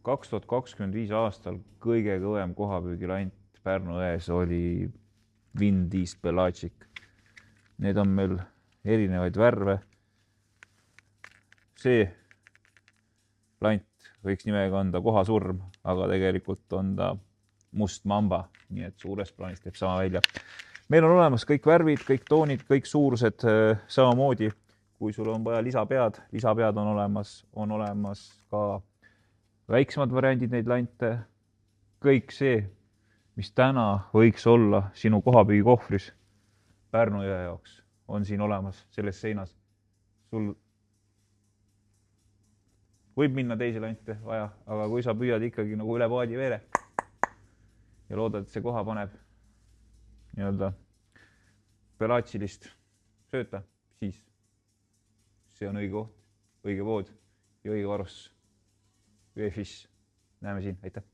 2025 aastal kõige kõvem kohapüügilant Pärnu ões oli Vindis Pelagic. Need on meil erinevaid värve. See lant võiks nimega anda Kohasurm, aga tegelikult on ta Must Mamba, nii et suures plaanis teeb sama välja. Meil on olemas kõik värvid, kõik toonid, kõik suurused samamoodi. Kui sul on vaja lisapead on olemas ka väiksemad variandid neid lante. Kõik see, mis täna võiks olla sinu kohapüügikohvris Pärnu jõe jaoks, on siin olemas selles seinas. Sul võib minna teisi lante vaja, aga kui sa püüad ikkagi nagu üle paadi veere ja loodad, et see koha paneb nii-öelda pelagilist sööta, siis see on õige koht, õige pood ja õige varustus. Üefish. Näeme siin, aitäh!